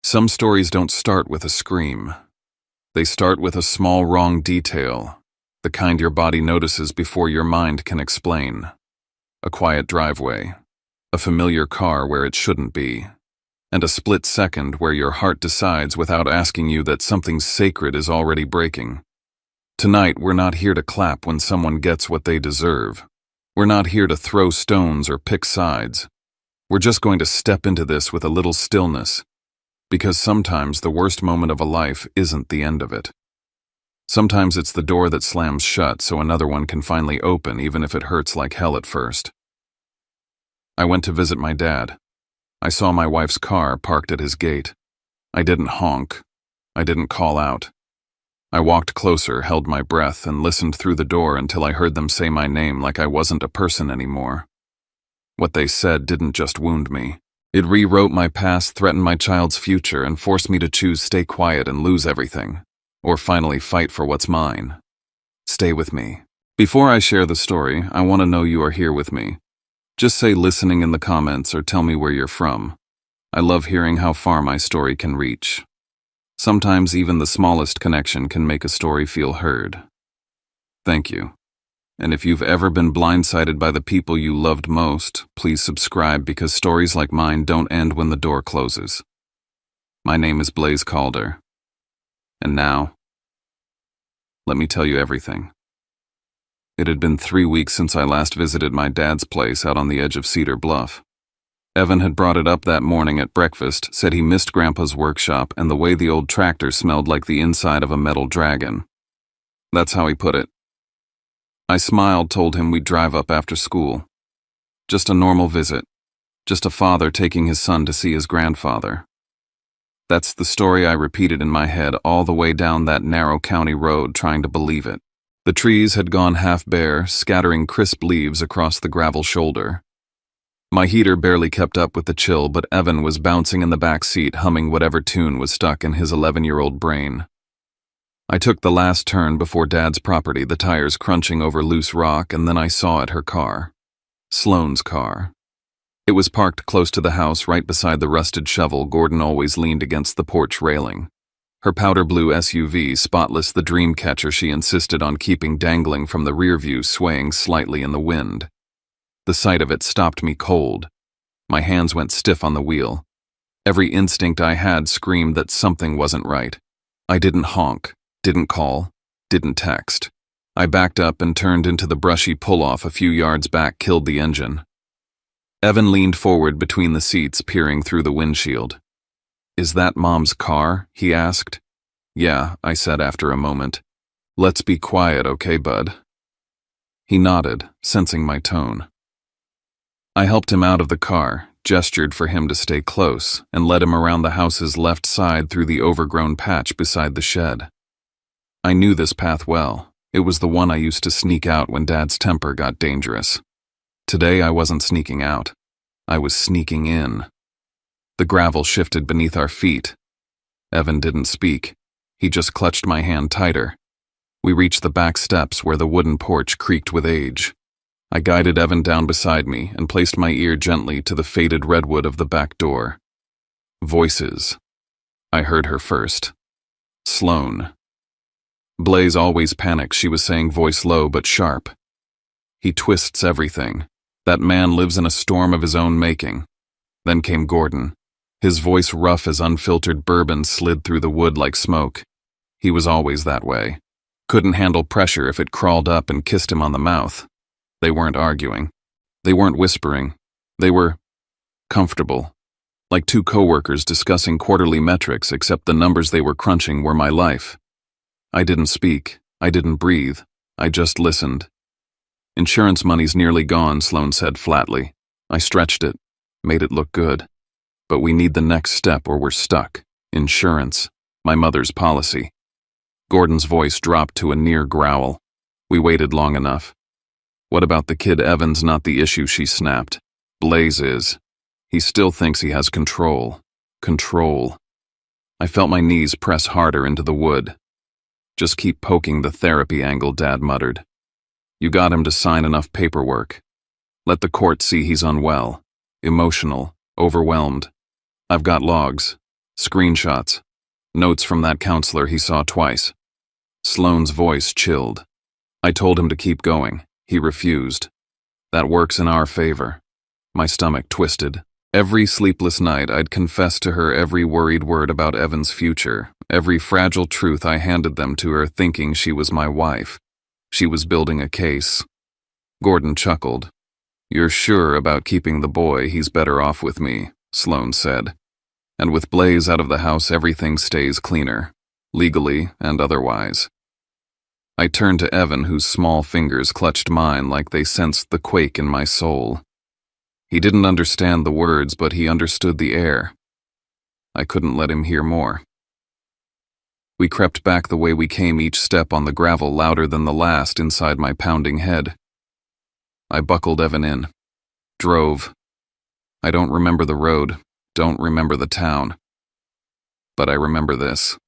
Some stories don't start with a scream. They start with a small wrong detail, the kind your body notices before your mind can explain. A quiet driveway, a familiar car where it shouldn't be, and a split second where your heart decides without asking you that something sacred is already breaking. Tonight, we're not here to clap when someone gets what they deserve. We're not here to throw stones or pick sides. We're just going to step into this with a little stillness, because sometimes the worst moment of a life isn't the end of it. Sometimes it's the door that slams shut so another one can finally open, even if it hurts like hell at first. I went to visit my dad. I saw my wife's car parked at his gate. I didn't honk. I didn't call out. I walked closer, held my breath, and listened through the door until I heard them say my name like I wasn't a person anymore. What they said didn't just wound me. It rewrote my past, threatened my child's future, and forced me to choose stay quiet and lose everything, or finally fight for what's mine. Stay with me. Before I share the story, I want to know you are here with me. Just say listening in the comments or tell me where you're from. I love hearing how far my story can reach. Sometimes even the smallest connection can make a story feel heard. Thank you. And if you've ever been blindsided by the people you loved most, please subscribe because stories like mine don't end when the door closes. My name is Blaze Calder. And now, let me tell you everything. It had been 3 weeks since I last visited my dad's place out on the edge of Cedar Bluff. Evan had brought it up that morning at breakfast, said he missed Grandpa's workshop and the way the old tractor smelled like the inside of a metal dragon. That's how he put it. I smiled, told him we'd drive up after school. Just a normal visit. Just a father taking his son to see his grandfather. That's the story I repeated in my head all the way down that narrow county road, trying to believe it. The trees had gone half bare, scattering crisp leaves across the gravel shoulder. My heater barely kept up with the chill, but Evan was bouncing in the back seat, humming whatever tune was stuck in his 11-year-old brain. I took the last turn before Dad's property, the tires crunching over loose rock, and then I saw it, her car. Sloane's car. It was parked close to the house, right beside the rusted shovel Gordon always leaned against the porch railing. Her powder blue SUV, spotless, the dream catcher she insisted on keeping dangling from the rear view, swaying slightly in the wind. The sight of it stopped me cold. My hands went stiff on the wheel. Every instinct I had screamed that something wasn't right. I didn't honk, didn't call, didn't text. I backed up and turned into the brushy pull-off a few yards back, killed the engine. Evan leaned forward between the seats, peering through the windshield. "Is that Mom's car?" he asked. "Yeah," I said after a moment. "Let's be quiet, okay, bud?" He nodded, sensing my tone. I helped him out of the car, gestured for him to stay close, and led him around the house's left side through the overgrown patch beside the shed. I knew this path well. It was the one I used to sneak out when Dad's temper got dangerous. Today I wasn't sneaking out. I was sneaking in. The gravel shifted beneath our feet. Evan didn't speak. He just clutched my hand tighter. We reached the back steps where the wooden porch creaked with age. I guided Evan down beside me and placed my ear gently to the faded redwood of the back door. Voices. I heard her first. Sloane. Blaze always panics, she was saying, voice low but sharp. He twists everything. That man lives in a storm of his own making. Then came Gordon. His voice rough as unfiltered bourbon slid through the wood like smoke. He was always that way. Couldn't handle pressure if it crawled up and kissed him on the mouth. They weren't arguing. They weren't whispering. They were comfortable. Like two coworkers discussing quarterly metrics, except the numbers they were crunching were my life. I didn't speak. I didn't breathe. I just listened. "Insurance money's nearly gone," Sloane said flatly. I stretched it, made it look good. "But we need the next step or we're stuck. Insurance. My mother's policy." Gordon's voice dropped to a near growl. We waited long enough. "What about the kid? Evan's not the issue," she snapped. "Blaze is. He still thinks he has control. Control." I felt my knees press harder into the wood. "Just keep poking the therapy angle," Dad muttered. "You got him to sign enough paperwork. Let the court see he's unwell, emotional, overwhelmed. I've got logs. Screenshots. Notes from that counselor he saw twice. Sloane's voice chilled. I told him to keep going. He refused. That works in our favor. My stomach twisted. Every sleepless night I'd confess to her every worried word about Evan's future, every fragile truth I handed them to her thinking she was my wife. She was building a case. Gordon chuckled. You're sure about keeping the boy? He's better off with me, Sloane said. And with Blaze out of the house, everything stays cleaner, legally and otherwise. I turned to Evan, whose small fingers clutched mine like they sensed the quake in my soul. He didn't understand the words, but he understood the air. I couldn't let him hear more. We crept back the way we came, each step on the gravel louder than the last inside my pounding head. I buckled Evan in. Drove. I don't remember the road, don't remember the town. But I remember this.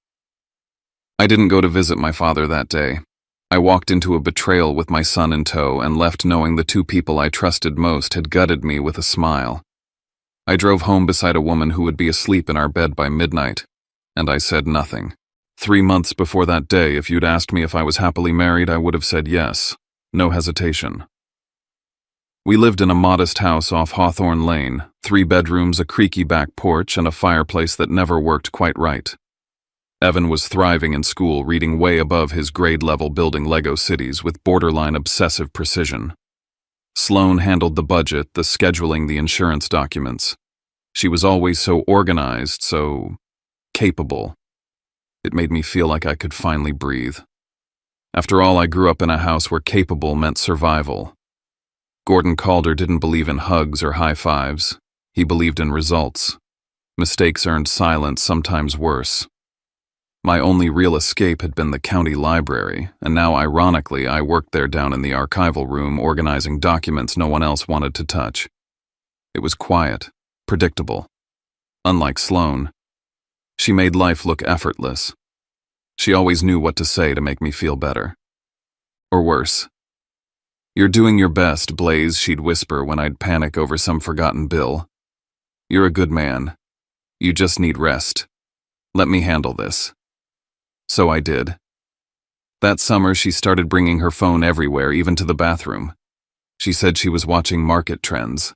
I didn't go to visit my father that day. I walked into a betrayal with my son in tow and left knowing the two people I trusted most had gutted me with a smile. I drove home beside a woman who would be asleep in our bed by midnight, and I said nothing. 3 months before that day, if you'd asked me if I was happily married, I would have said yes. No hesitation. We lived in a modest house off Hawthorne Lane, 3 bedrooms, a creaky back porch, and a fireplace that never worked quite right. Evan was thriving in school, reading way above his grade level, building Lego cities with borderline obsessive precision. Sloane handled the budget, the scheduling, the insurance documents. She was always so organized, so capable. It made me feel like I could finally breathe. After all, I grew up in a house where capable meant survival. Gordon Calder didn't believe in hugs or high fives. He believed in results. Mistakes earned silence, sometimes worse. My only real escape had been the county library, and now, ironically, I worked there down in the archival room, organizing documents no one else wanted to touch. It was quiet, predictable. Unlike Sloane, she made life look effortless. She always knew what to say to make me feel better. Or worse. You're doing your best, Blaze, she'd whisper when I'd panic over some forgotten bill. You're a good man. You just need rest. Let me handle this. So I did. That summer, she started bringing her phone everywhere, even to the bathroom. She said she was watching market trends.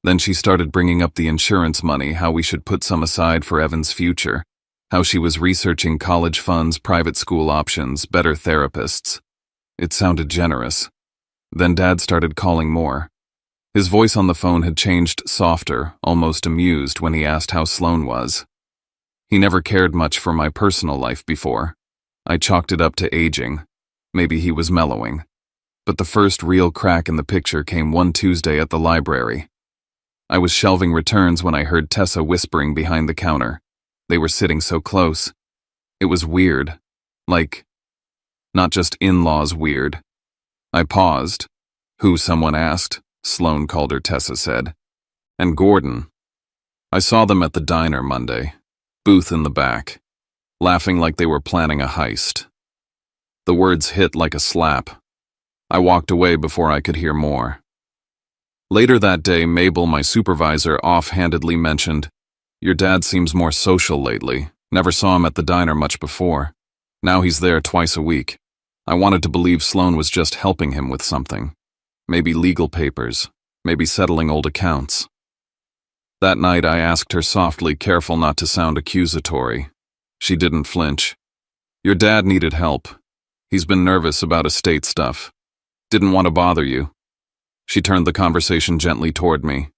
Then she started bringing up the insurance money, how we should put some aside for Evan's future, how she was researching college funds, private school options, better therapists. It sounded generous. Then Dad started calling more. His voice on the phone had changed, softer, almost amused, when he asked how Sloane was. He never cared much for my personal life before. I chalked it up to aging. Maybe he was mellowing. But the first real crack in the picture came one Tuesday at the library. I was shelving returns when I heard Tessa whispering behind the counter. They were sitting so close. It was weird. Like, not just in-laws weird. I paused. Who, someone asked. Sloane Calder, Tessa said. And Gordon. I saw them at the diner Monday. Booth in the back, laughing like they were planning a heist. The words hit like a slap. I walked away before I could hear more. Later that day, Mabel, my supervisor, offhandedly mentioned, Your dad seems more social lately. Never saw him at the diner much before. Now he's there twice a week. I wanted to believe Sloane was just helping him with something. Maybe legal papers, maybe settling old accounts. That night I asked her softly, careful not to sound accusatory. She didn't flinch. Your dad needed help. He's been nervous about estate stuff. Didn't want to bother you. She turned the conversation gently toward me.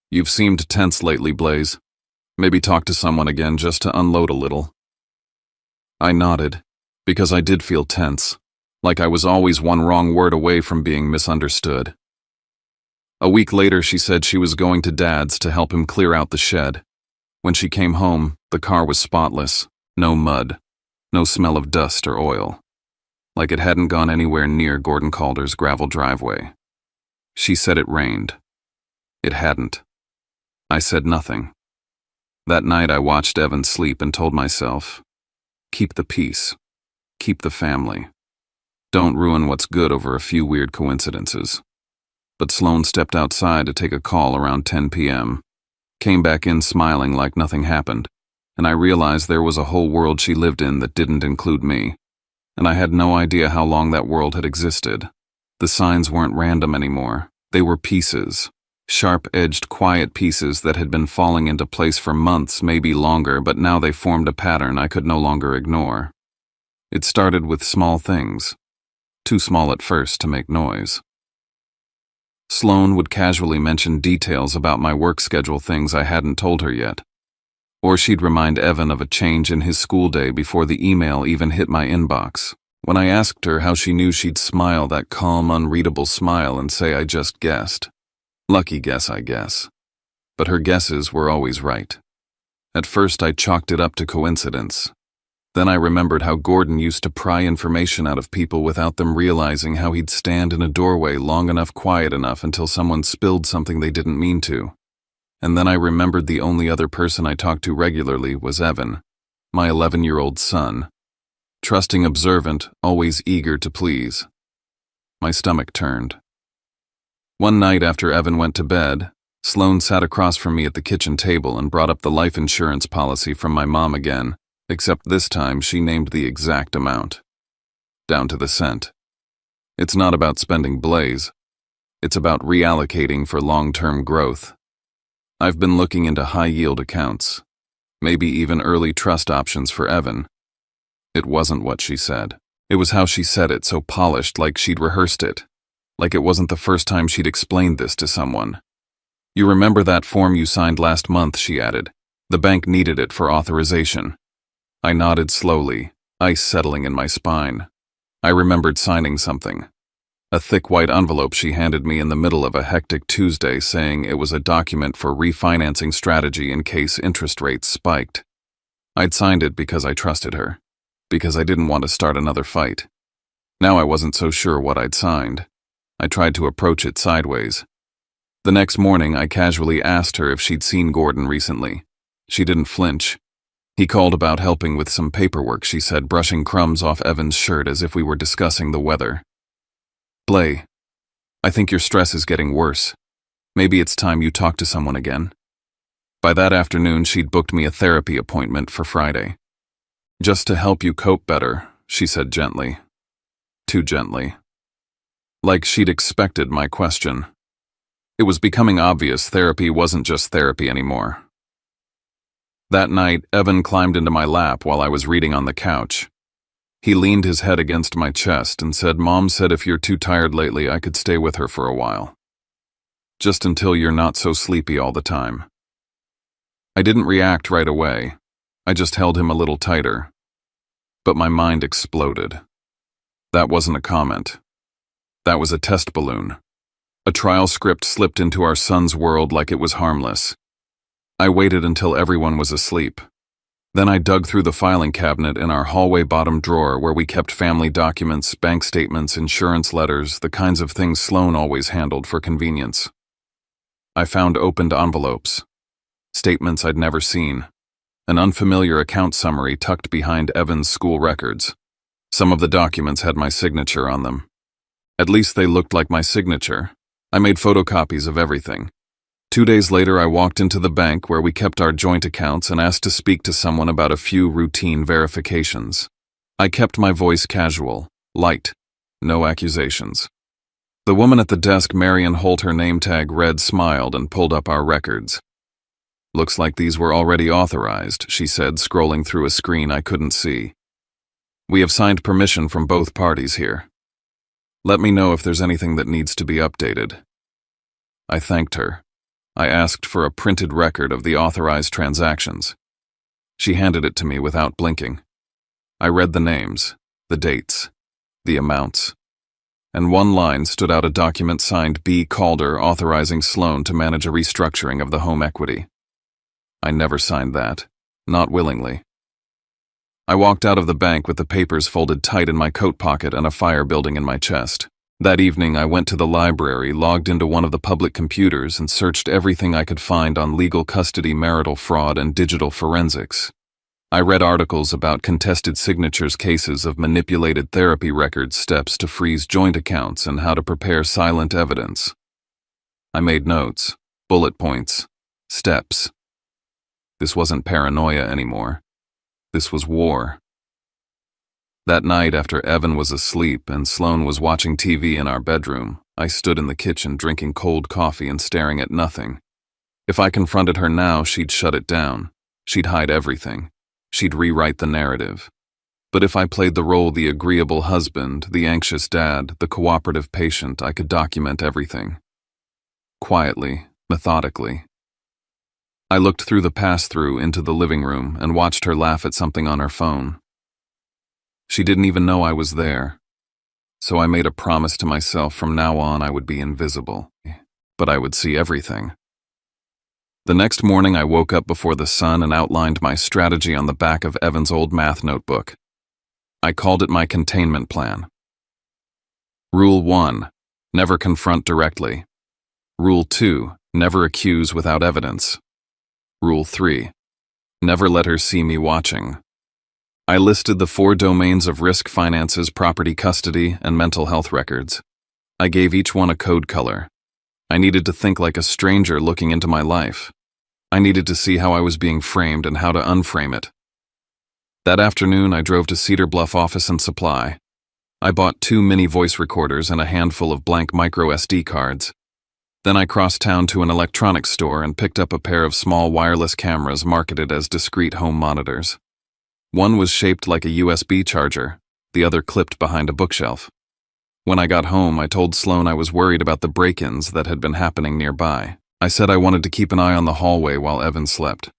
You've seemed tense lately, Blaze. Maybe talk to someone again just to unload a little. I nodded, because I did feel tense, like I was always one wrong word away from being misunderstood. A week later, she said she was going to Dad's to help him clear out the shed. When she came home, the car was spotless, no mud, no smell of dust or oil, like it hadn't gone anywhere near Gordon Calder's gravel driveway. She said it rained. It hadn't. I said nothing. That night I watched Evan sleep and told myself, keep the peace, keep the family. Don't ruin what's good over a few weird coincidences. But Sloane stepped outside to take a call around 10 p.m., came back in smiling like nothing happened, and I realized there was a whole world she lived in that didn't include me, and I had no idea how long that world had existed. The signs weren't random anymore. They were pieces. Sharp-edged, quiet pieces that had been falling into place for months, maybe longer, but now they formed a pattern I could no longer ignore. It started with small things. Too small at first to make noise. Sloane would casually mention details about my work schedule, things I hadn't told her yet. Or she'd remind Evan of a change in his school day before the email even hit my inbox. When I asked her how she knew, she'd smile that calm, unreadable smile and say, "I just guessed." Lucky guess, I guess. But her guesses were always right. At first I chalked it up to coincidence. Then I remembered how Gordon used to pry information out of people without them realizing, how he'd stand in a doorway long enough, quiet enough, until someone spilled something they didn't mean to. And then I remembered the only other person I talked to regularly was Evan, my 11-year-old son. Trusting, observant, always eager to please. My stomach turned. One night after Evan went to bed, Sloane sat across from me at the kitchen table and brought up the life insurance policy from my mom again, except this time she named the exact amount. Down to the cent. It's not about spending Blaze. It's about reallocating for long-term growth. I've been looking into high-yield accounts, maybe even early trust options for Evan. It wasn't what she said. It was how she said it, so polished, like she'd rehearsed it. Like it wasn't the first time she'd explained this to someone. "You remember that form you signed last month," she added. "The bank needed it for authorization." I nodded slowly, ice settling in my spine. I remembered signing something. A thick white envelope she handed me in the middle of a hectic Tuesday, saying it was a document for refinancing strategy in case interest rates spiked. I'd signed it because I trusted her, because I didn't want to start another fight. Now I wasn't so sure what I'd signed. I tried to approach it sideways. The next morning, I casually asked her if she'd seen Gordon recently. She didn't flinch. "He called about helping with some paperwork," she said, brushing crumbs off Evan's shirt as if we were discussing the weather. "Blay, I think your stress is getting worse. Maybe it's time you talk to someone again." By that afternoon, she'd booked me a therapy appointment for Friday. "Just to help you cope better," she said gently. Too gently. Like she'd expected my question. It was becoming obvious therapy wasn't just therapy anymore. That night, Evan climbed into my lap while I was reading on the couch. He leaned his head against my chest and said, "Mom said if you're too tired lately, I could stay with her for a while. Just until you're not so sleepy all the time." I didn't react right away. I just held him a little tighter. But my mind exploded. That wasn't a comment. That was a test balloon. A trial script slipped into our son's world like it was harmless. I waited until everyone was asleep. Then I dug through the filing cabinet in our hallway bottom drawer where we kept family documents, bank statements, insurance letters, the kinds of things Sloane always handled for convenience. I found opened envelopes, statements I'd never seen, an unfamiliar account summary tucked behind Evan's school records. Some of the documents had my signature on them. At least they looked like my signature. I made photocopies of everything. 2 days later, I walked into the bank where we kept our joint accounts and asked to speak to someone about a few routine verifications. I kept my voice casual, light, no accusations. The woman at the desk, Marion Holt, her name tag read, smiled and pulled up our records. "Looks like these were already authorized," she said, scrolling through a screen I couldn't see. "We have signed permission from both parties here. Let me know if there's anything that needs to be updated." I thanked her. I asked for a printed record of the authorized transactions. She handed it to me without blinking. I read the names, the dates, the amounts, and one line stood out: a document signed B. Calder authorizing Sloane to manage a restructuring of the home equity. I never signed that, not willingly. I walked out of the bank with the papers folded tight in my coat pocket and a fire building in my chest. That evening, I went to the library, logged into one of the public computers, and searched everything I could find on legal custody, marital fraud, and digital forensics. I read articles about contested signatures, cases of manipulated therapy records, steps to freeze joint accounts, and how to prepare silent evidence. I made notes, bullet points, steps. This wasn't paranoia anymore. This was war. That night, after Evan was asleep and Sloane was watching TV in our bedroom, I stood in the kitchen drinking cold coffee and staring at nothing. If I confronted her now, she'd shut it down. She'd hide everything. She'd rewrite the narrative. But if I played the role the agreeable husband, the anxious dad, the cooperative patient, I could document everything. Quietly, methodically. I looked through the pass-through into the living room and watched her laugh at something on her phone. She didn't even know I was there. So I made a promise to myself from now on I would be invisible, but I would see everything. The next morning I woke up before the sun and outlined my strategy on the back of Evan's old math notebook. I called it my containment plan. Rule 1. Never confront directly. Rule 2. Never accuse without evidence. Rule 3. Never let her see me watching. I listed the 4 domains of risk, finances, property custody, and mental health records. I gave each one a code color. I needed to think like a stranger looking into my life. I needed to see how I was being framed and how to unframe it. That afternoon, I drove to Cedar Bluff Office and Supply. I bought 2 mini voice recorders and a handful of blank micro SD cards. Then I crossed town to an electronics store and picked up a pair of small wireless cameras marketed as discrete home monitors. One was shaped like a USB charger, the other clipped behind a bookshelf. When I got home, I told Sloane I was worried about the break-ins that had been happening nearby. I said I wanted to keep an eye on the hallway while Evan slept.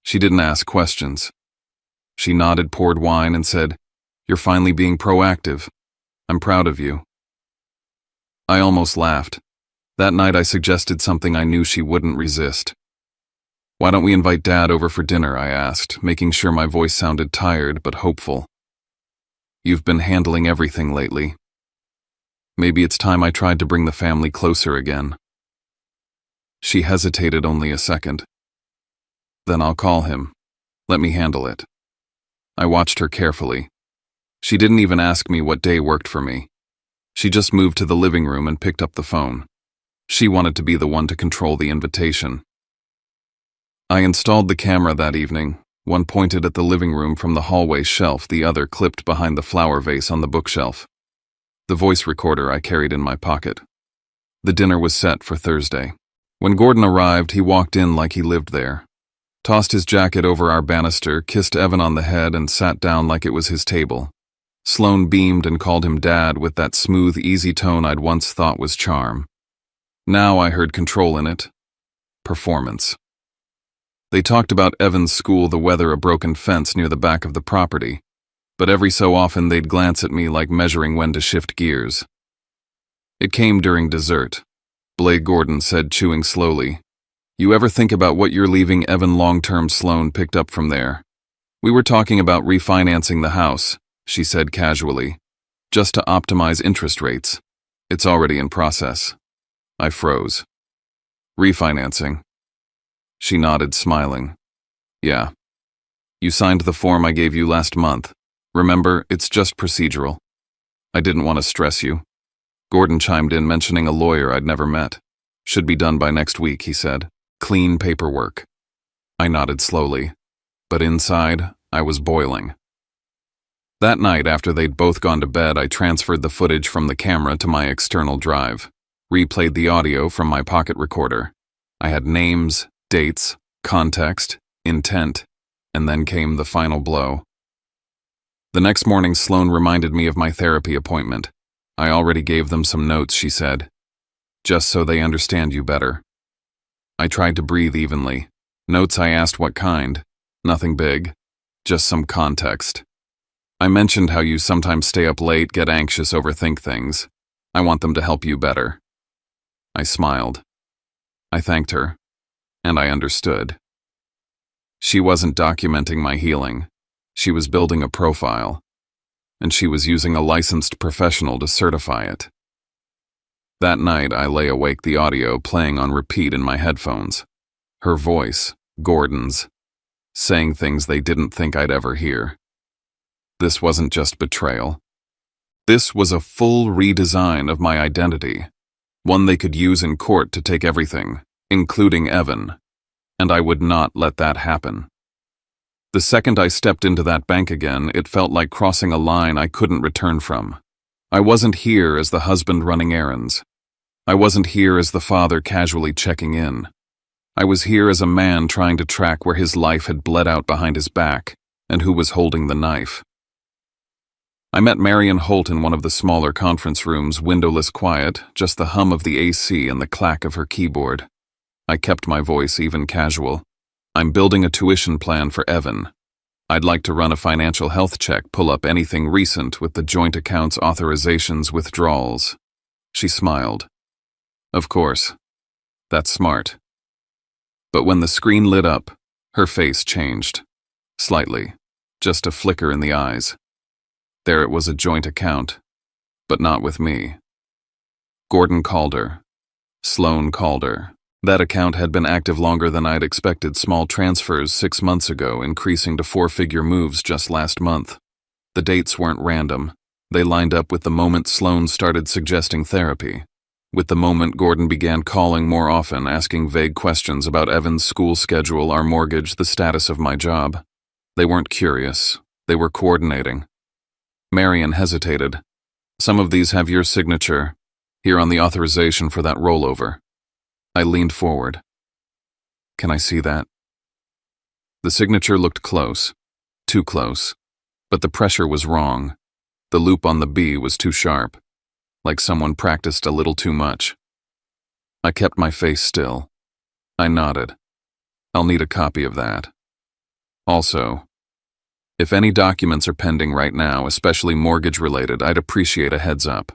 She didn't ask questions. She nodded, poured wine, and said, "You're finally being proactive. I'm proud of you." I almost laughed. That night I suggested something I knew she wouldn't resist. "Why don't we invite Dad over for dinner?" I asked, making sure my voice sounded tired but hopeful. "You've been handling everything lately. Maybe it's time I tried to bring the family closer again." She hesitated only a second. "Then I'll call him. Let me handle it." I watched her carefully. She didn't even ask me what day worked for me. She just moved to the living room and picked up the phone. She wanted to be the one to control the invitation. I installed the camera that evening, one pointed at the living room from the hallway shelf, the other clipped behind the flower vase on the bookshelf. The voice recorder I carried in my pocket. The dinner was set for Thursday. When Gordon arrived, he walked in like he lived there. Tossed his jacket over our banister, kissed Evan on the head, and sat down like it was his table. Sloane beamed and called him Dad with that smooth, easy tone I'd once thought was charm. Now I heard control in it. Performance. They talked about Evan's school, the weather, a broken fence near the back of the property, but every so often they'd glance at me like measuring when to shift gears. It came during dessert. Blake Gordon said, chewing slowly, "You ever think about what you're leaving Evan long-term?" Sloane picked up from there. "We were talking about refinancing the house," she said casually, "just to optimize interest rates. It's already in process." I froze. "Refinancing?" She nodded, smiling. "Yeah. You signed the form I gave you last month. Remember, it's just procedural. I didn't want to stress you." Gordon chimed in, mentioning a lawyer I'd never met. "Should be done by next week," he said. "Clean paperwork." I nodded slowly, but inside, I was boiling. That night, after they'd both gone to bed, I transferred the footage from the camera to my external drive, replayed the audio from my pocket recorder. I had names, dates, context, intent, and then came the final blow. The next morning, Sloane reminded me of my therapy appointment. "I already gave them some notes," she said, "just so they understand you better." I tried to breathe evenly. "Notes?" I asked. "What kind?" "Nothing big, just some context. I mentioned how you sometimes stay up late, get anxious, overthink things. I want them to help you better." I smiled. I thanked her, and I understood. She wasn't documenting my healing. She was building a profile, and she was using a licensed professional to certify it. That night, I lay awake, the audio playing on repeat in my headphones. Her voice, Gordon's, saying things they didn't think I'd ever hear. This wasn't just betrayal. This was a full redesign of my identity, one they could use in court to take everything, including Evan. and I would not let that happen. The second I stepped into that bank again, it felt like crossing a line I couldn't return from. I wasn't here as the husband running errands. I wasn't here as the father casually checking in. I was here as a man trying to track where his life had bled out behind his back and who was holding the knife. I met Marion Holt in one of the smaller conference rooms, windowless quiet, just the hum of the AC and the clack of her keyboard. I kept my voice even casual. I'm building a tuition plan for Evan. I'd like to run a financial health check, pull up anything recent with the joint accounts authorizations withdrawals. She smiled. Of course. That's smart. But when the screen lit up, her face changed. Slightly. Just a flicker in the eyes. There it was, a joint account. But not with me. Gordon Calder. Sloan Calder. That account had been active longer than I'd expected. Small transfers 6 months ago, increasing to 4-figure moves just last month. The dates weren't random. They lined up with the moment Sloan started suggesting therapy. With the moment Gordon began calling more often, asking vague questions about Evan's school schedule, our mortgage, the status of my job. They weren't curious. They were coordinating. Marion hesitated. Some of these have your signature. Here on the authorization for that rollover. I leaned forward. Can I see that? The signature looked close. Too close. But the pressure was wrong. The loop on the B was too sharp. Like someone practiced a little too much. I kept my face still. I nodded. I'll need a copy of that. Also, if any documents are pending right now, especially mortgage-related, I'd appreciate a heads up.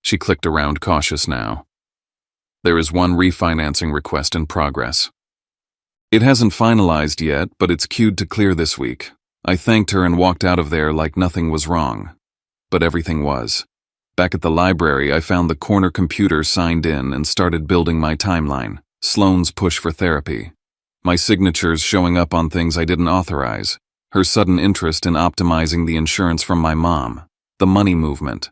She clicked around, cautious now. There is one refinancing request in progress. It hasn't finalized yet, but it's queued to clear this week. I thanked her and walked out of there like nothing was wrong. But everything was. Back at the library, I found the corner computer, signed in, and started building my timeline. Sloan's push for therapy. My signatures showing up on things I didn't authorize. Her sudden interest in optimizing the insurance from my mom. The money movement.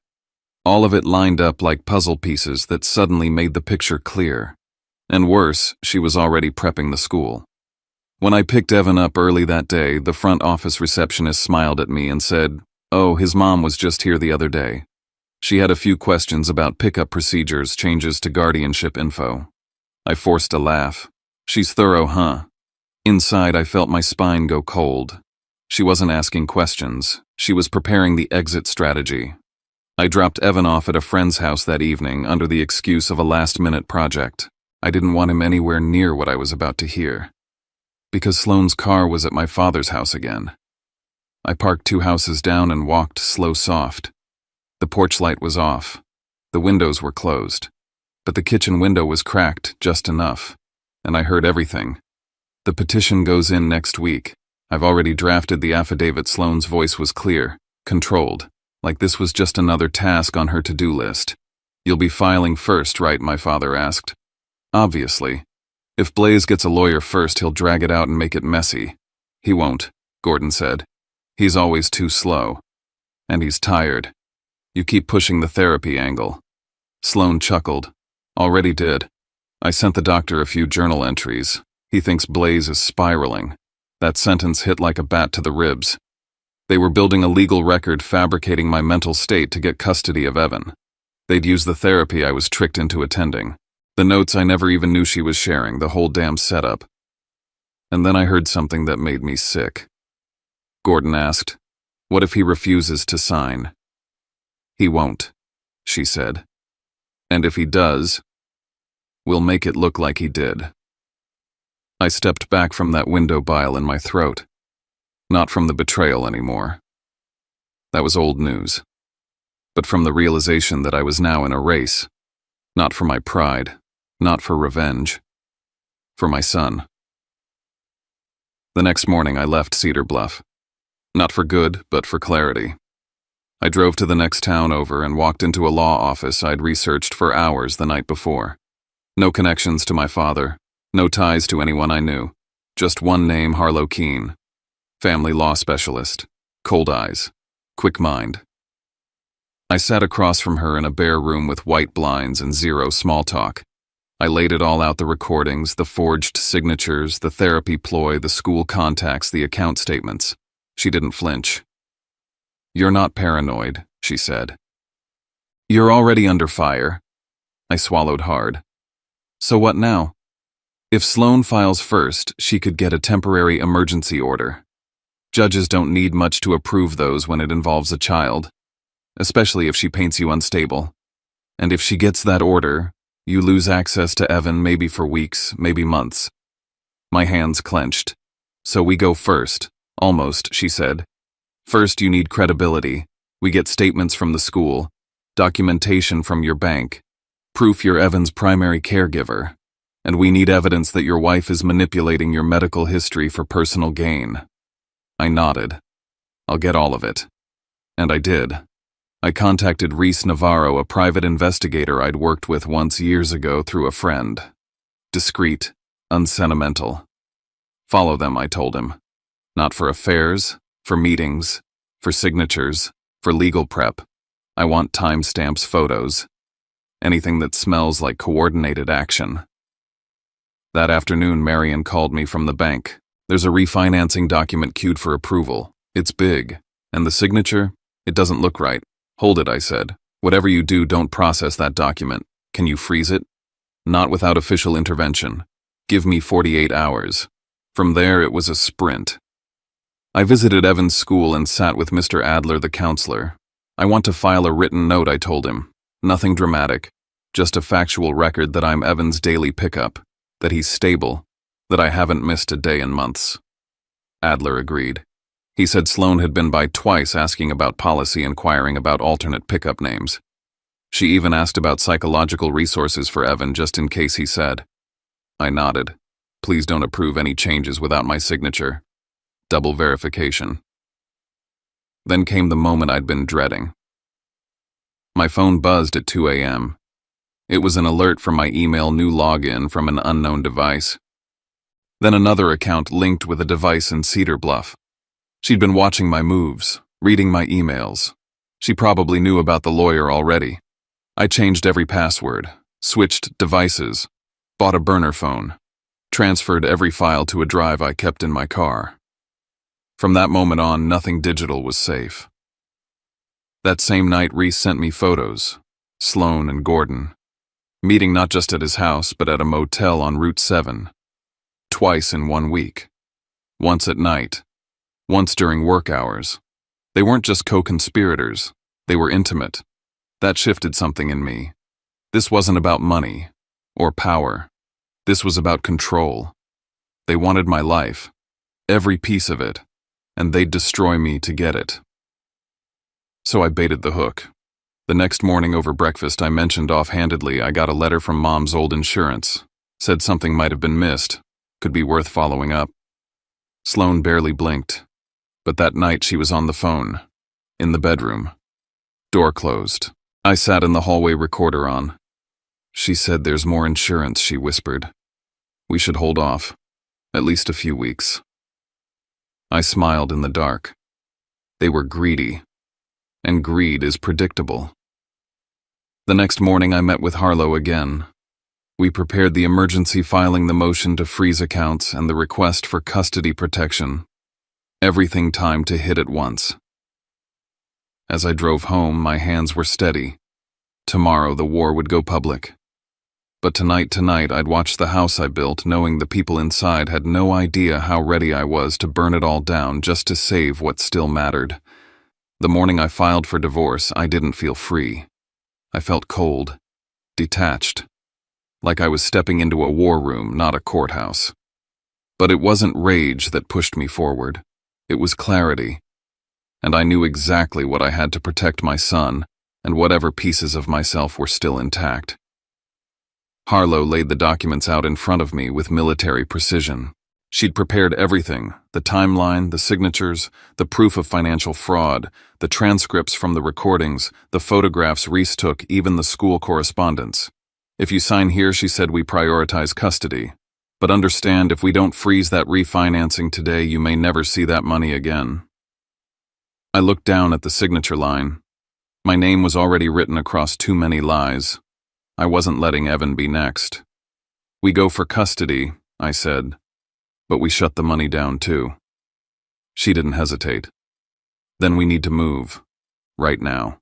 All of it lined up like puzzle pieces that suddenly made the picture clear. And worse, she was already prepping the school. When I picked Evan up early that day, the front office receptionist smiled at me and said, "Oh, his mom was just here the other day. She had a few questions about pickup procedures, changes to guardianship info." I forced a laugh. She's thorough, huh? Inside, I felt my spine go cold. She wasn't asking questions. She was preparing the exit strategy. I dropped Evan off at a friend's house that evening under the excuse of a last-minute project. I didn't want him anywhere near what I was about to hear. Because Sloan's car was at my father's house again. I parked 2 houses down and walked slow soft. The porch light was off. The windows were closed. But the kitchen window was cracked just enough. And I heard everything. The petition goes in next week. I've already drafted the affidavit. Sloan's voice was clear, controlled. Like this was just another task on her to-do list. You'll be filing first, right? My father asked. Obviously. If Blaze gets a lawyer first, he'll drag it out and make it messy. He won't, Gordon said. He's always too slow. And he's tired. You keep pushing the therapy angle. Sloan chuckled. Already did. I sent the doctor a few journal entries. He thinks Blaze is spiraling. That sentence hit like a bat to the ribs. They were building a legal record, fabricating my mental state to get custody of Evan. They'd use the therapy I was tricked into attending. The notes I never even knew she was sharing, the whole damn setup. And then I heard something that made me sick. Gordon asked, "What if he refuses to sign?" "He won't," she said. "And if he does, we'll make it look like he did." I stepped back from that window, bile in my throat. Not from the betrayal anymore. That was old news. But from the realization that I was now in a race. Not for my pride, not for revenge. For my son. The next morning I left Cedar Bluff. Not for good, but for clarity. I drove to the next town over and walked into a law office I'd researched for hours the night before. No connections to my father, no ties to anyone I knew. Just one name, Harlow Keene. Family law specialist. Cold eyes. Quick mind. I sat across from her in a bare room with white blinds and zero small talk. I laid it all out, the recordings, the forged signatures, the therapy ploy, the school contacts, the account statements. She didn't flinch. "You're not paranoid," she said. "You're already under fire." I swallowed hard. "So what now?" If Sloan files first, she could get a temporary emergency order. Judges don't need much to approve those when it involves a child, especially if she paints you unstable. And if she gets that order, you lose access to Evan maybe for weeks, maybe months. My hands clenched. "So we go first." "Almost," she said. "First, you need credibility. We get statements from the school, documentation from your bank, proof you're Evan's primary caregiver, and we need evidence that your wife is manipulating your medical history for personal gain." I nodded. "I'll get all of it." And I did. I contacted Reese Navarro, a private investigator I'd worked with once years ago through a friend. Discreet, unsentimental. "Follow them," I told him. "Not for affairs, for meetings, for signatures, for legal prep. I want timestamps, photos. Anything that smells like coordinated action." That afternoon, Marion called me from the bank. "There's a refinancing document queued for approval. It's big. And the signature? It doesn't look right." "Hold it," I said. "Whatever you do, don't process that document. Can you freeze it?" "Not without official intervention. Give me 48 hours. From there, it was a sprint. I visited Evan's school and sat with Mr. Adler, the counselor. "I want to file a written note," I told him. "Nothing dramatic. Just a factual record that I'm Evan's daily pickup, that he's stable, that I haven't missed a day in months." Adler agreed. He said Sloan had been by twice asking about policy, inquiring about alternate pickup names. She even asked about psychological resources for Evan, just in case, he said. I nodded. "Please don't approve any changes without my signature. Double verification." Then came the moment I'd been dreading. My phone buzzed at 2 a.m. It was an alert from my email, new login from an unknown device. Then another account linked with a device in Cedar Bluff. She'd been watching my moves, reading my emails. She probably knew about the lawyer already. I changed every password, switched devices, bought a burner phone, transferred every file to a drive I kept in my car. From that moment on, nothing digital was safe. That same night, Reese sent me photos, Sloan and Gordon, meeting not just at his house, but at a motel on Route 7, twice in 1 week. Once at night, once during work hours. They weren't just co-conspirators, they were intimate. That shifted something in me. This wasn't about money or power. This was about control. They wanted my life, every piece of it, and they'd destroy me to get it. So I baited the hook. The next morning over breakfast, I mentioned offhandedly I got a letter from Mom's old insurance. Said something might have been missed, could be worth following up. Sloan barely blinked. But that night she was on the phone, in the bedroom. Door closed. I sat in the hallway, recorder on. "She said there's more insurance," she whispered. "We should hold off, at least a few weeks." I smiled in the dark. They were greedy, and greed is predictable. The next morning I met with Harlow again. We prepared the emergency filing, the motion to freeze accounts, and the request for custody protection. Everything timed to hit at once. As I drove home, my hands were steady. Tomorrow the war would go public. But tonight I'd watch the house I built, knowing the people inside had no idea how ready I was to burn it all down just to save what still mattered. The morning I filed for divorce, I didn't feel free. I felt cold, detached, like I was stepping into a war room, not a courthouse. But it wasn't rage that pushed me forward. It was clarity, and I knew exactly what I had to protect my son and whatever pieces of myself were still intact. Harlow laid the documents out in front of me with military precision. She'd prepared everything, the timeline, the signatures, the proof of financial fraud, the transcripts from the recordings, the photographs Reese took, even the school correspondence. "If you sign here," she said, "we prioritize custody. But understand, if we don't freeze that refinancing today, you may never see that money again." I looked down at the signature line. My name was already written across too many lies. I wasn't letting Evan be next. We go for custody, I said, but we shut the money down too. She didn't hesitate. Then we need to move. Right now.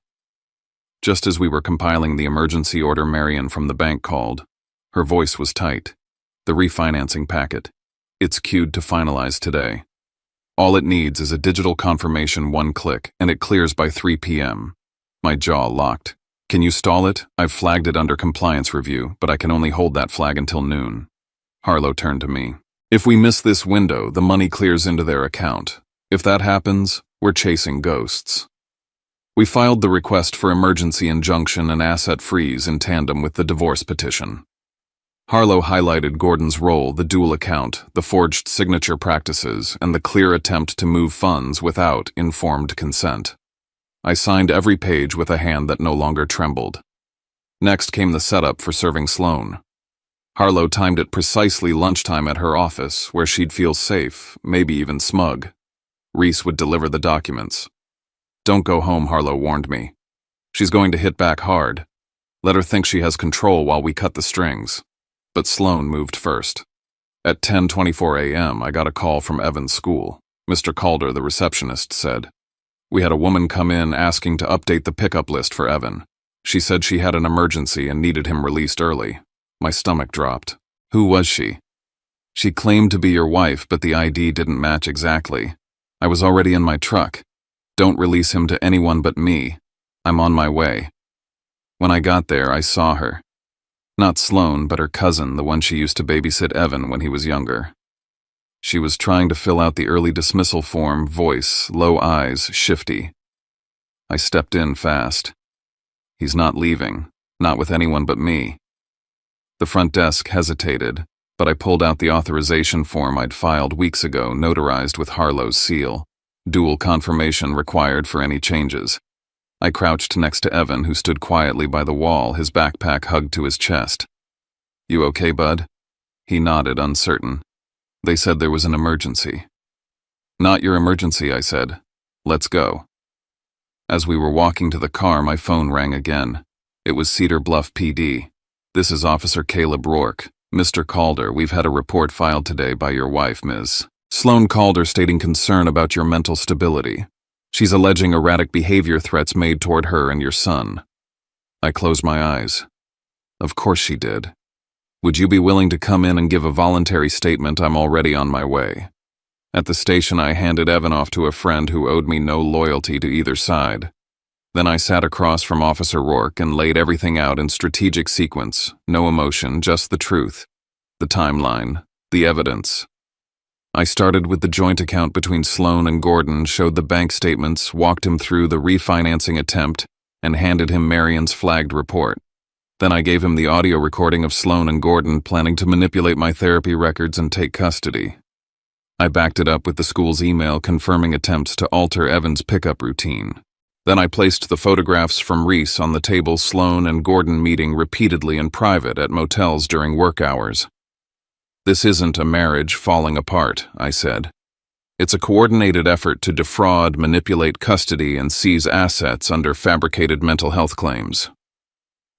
Just as we were compiling the emergency order, Marion from the bank called. Her voice was tight. The refinancing packet. It's queued to finalize today. All it needs is a digital confirmation, one click, and it clears by 3 p.m. My jaw locked. Can you stall it? I've flagged it under compliance review, but I can only hold that flag until noon. Harlow turned to me. If we miss this window, the money clears into their account. If that happens, we're chasing ghosts. We filed the request for emergency injunction and asset freeze in tandem with the divorce petition. Harlow highlighted Gordon's role, the dual account, the forged signature practices, and the clear attempt to move funds without informed consent. I signed every page with a hand that no longer trembled. Next came the setup for serving Sloan. Harlow timed it precisely lunchtime at her office, where she'd feel safe, maybe even smug. Reese would deliver the documents. Don't go home, Harlow warned me. She's going to hit back hard. Let her think she has control while we cut the strings. But Sloan moved first. At 10:24 a.m., I got a call from Evan's school. Mr. Calder, the receptionist, said. We had a woman come in asking to update the pickup list for Evan. She said she had an emergency and needed him released early. My stomach dropped. Who was she? She claimed to be your wife, but the ID didn't match exactly. I was already in my truck. Don't release him to anyone but me. I'm on my way. When I got there, I saw her. Not Sloan, but her cousin, the one she used to babysit Evan when he was younger. She was trying to fill out the early dismissal form, voice, low eyes, shifty. I stepped in fast. He's not leaving, not with anyone but me. The front desk hesitated, but I pulled out the authorization form I'd filed weeks ago, notarized with Harlow's seal. Dual confirmation required for any changes. I crouched next to Evan, who stood quietly by the wall, his backpack hugged to his chest. You okay, bud? He nodded, uncertain. They said there was an emergency. Not your emergency, I said. Let's go. As we were walking to the car, my phone rang again. It was Cedar Bluff PD. This is Officer Caleb Rourke. Mr. Calder, we've had a report filed today by your wife, Ms. Sloan Calder, stating concern about your mental stability. She's alleging erratic behavior threats made toward her and your son. I closed my eyes. Of course she did. Would you be willing to come in and give a voluntary statement? I'm already on my way. At the station, I handed Evan off to a friend who owed me no loyalty to either side. Then I sat across from Officer Rourke and laid everything out in strategic sequence, no emotion, just the truth, the timeline, the evidence. I started with the joint account between Sloan and Gordon, showed the bank statements, walked him through the refinancing attempt, and handed him Marion's flagged report. Then I gave him the audio recording of Sloan and Gordon planning to manipulate my therapy records and take custody. I backed it up with the school's email confirming attempts to alter Evan's pickup routine. Then I placed the photographs from Reese on the table, Sloan and Gordon meeting repeatedly in private at motels during work hours. This isn't a marriage falling apart, I said. It's a coordinated effort to defraud, manipulate custody, and seize assets under fabricated mental health claims.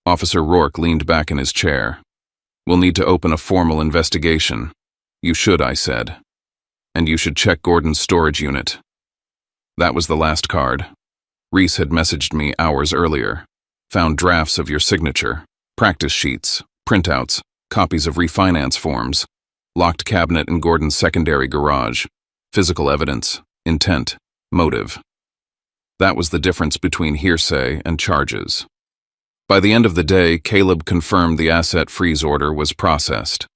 Officer Rourke leaned back in his chair. We'll need to open a formal investigation. You should, I said. And you should check Gordon's storage unit. That was the last card. Reese had messaged me hours earlier. Found drafts of your signature, practice sheets, printouts, copies of refinance forms, locked cabinet in Gordon's secondary garage, physical evidence, intent, motive. That was the difference between hearsay and charges. By the end of the day, Caleb confirmed the asset freeze order was processed.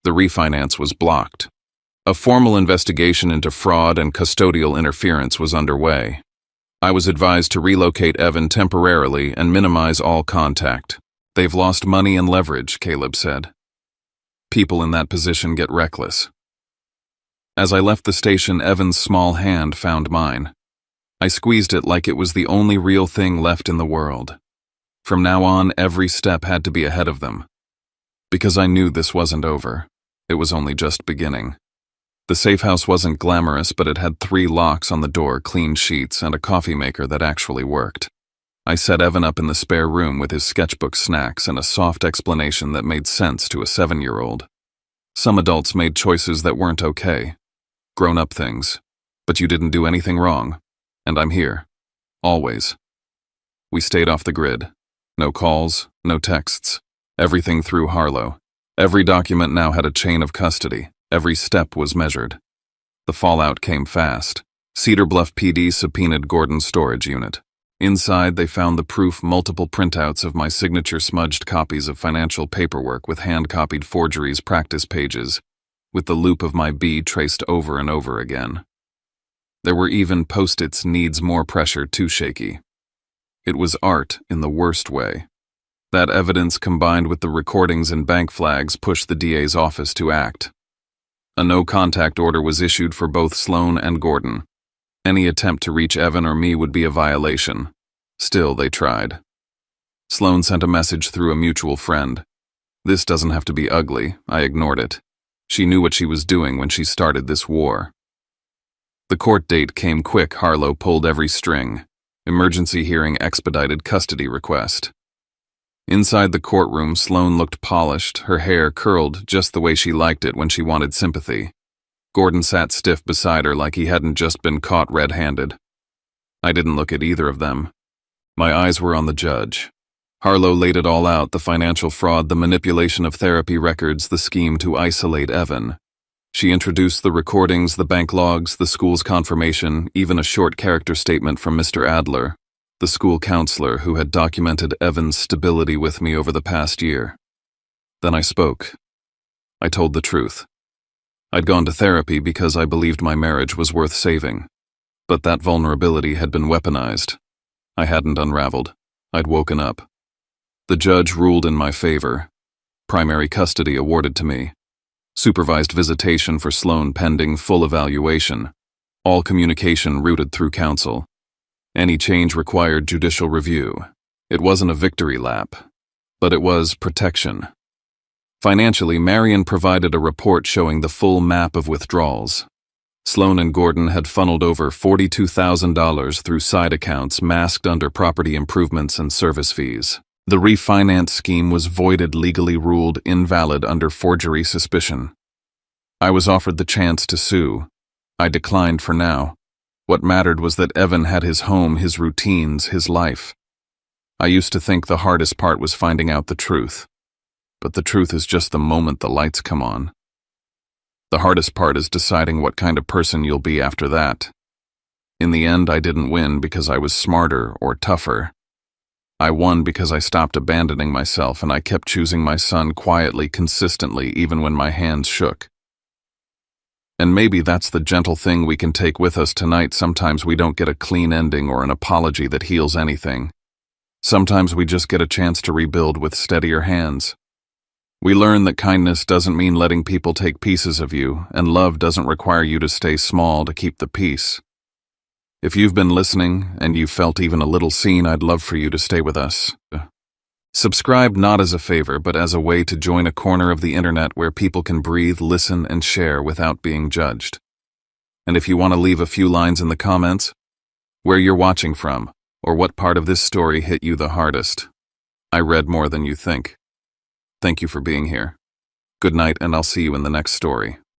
The refinance was blocked. A formal investigation into fraud and custodial interference was underway. I was advised to relocate Evan temporarily and minimize all contact. They've lost money and leverage, Caleb said. People in that position get reckless. As I left the station, Evan's small hand found mine. I squeezed it like it was the only real thing left in the world. From now on, every step had to be ahead of them. Because I knew this wasn't over. It was only just beginning. The safe house wasn't glamorous, but it had 3 locks on the door, clean sheets, and a coffee maker that actually worked. I set Evan up in the spare room with his sketchbook snacks and a soft explanation that made sense to a 7-year-old. Some adults made choices that weren't okay. Grown-up things. But you didn't do anything wrong. And I'm here. Always. We stayed off the grid. No calls, no texts. Everything through Harlow. Every document now had a chain of custody. Every step was measured. The fallout came fast. Cedar Bluff PD subpoenaed Gordon's storage unit. Inside, they found the proof multiple printouts of my signature-smudged copies of financial paperwork with hand-copied forgeries practice pages, with the loop of my B traced over and over again. There were even post-its needs more pressure too shaky. It was art in the worst way. That evidence combined with the recordings and bank flags pushed the DA's office to act. A no-contact order was issued for both Sloan and Gordon. Any attempt to reach Evan or me would be a violation. Still, they tried. Sloan sent a message through a mutual friend. This doesn't have to be ugly. I ignored it. She knew what she was doing when she started this war. The court date came quick. Harlow pulled every string. Emergency hearing expedited custody request. Inside the courtroom, Sloan looked polished, her hair curled just the way she liked it when she wanted sympathy. Gordon sat stiff beside her like he hadn't just been caught red-handed. I didn't look at either of them. My eyes were on the judge. Harlow laid it all out, the financial fraud, the manipulation of therapy records, the scheme to isolate Evan. She introduced the recordings, the bank logs, the school's confirmation, even a short character statement from Mr. Adler, the school counselor who had documented Evan's stability with me over the past year. Then I spoke. I told the truth. I'd gone to therapy because I believed my marriage was worth saving. But that vulnerability had been weaponized. I hadn't unraveled. I'd woken up. The judge ruled in my favor. Primary custody awarded to me. Supervised visitation for Sloan pending full evaluation. All communication routed through counsel. Any change required judicial review. It wasn't a victory lap, but it was protection. Financially, Marion provided a report showing the full map of withdrawals. Sloan and Gordon had funneled over $42,000 through side accounts masked under property improvements and service fees. The refinance scheme was voided, legally ruled invalid under forgery suspicion. I was offered the chance to sue. I declined for now. What mattered was that Evan had his home, his routines, his life. I used to think the hardest part was finding out the truth. But the truth is just the moment the lights come on. The hardest part is deciding what kind of person you'll be after that. In the end, I didn't win because I was smarter or tougher. I won because I stopped abandoning myself and I kept choosing my son quietly, consistently, even when my hands shook. And maybe that's the gentle thing we can take with us tonight. Sometimes we don't get a clean ending or an apology that heals anything. Sometimes we just get a chance to rebuild with steadier hands. We learn that kindness doesn't mean letting people take pieces of you, and love doesn't require you to stay small to keep the peace. If you've been listening, and you felt even a little seen, I'd love for you to stay with us. Subscribe not as a favor, but as a way to join a corner of the internet where people can breathe, listen, and share without being judged. And if you want to leave a few lines in the comments, where you're watching from, or what part of this story hit you the hardest. I read more than you think. Thank you for being here. Good night, and I'll see you in the next story.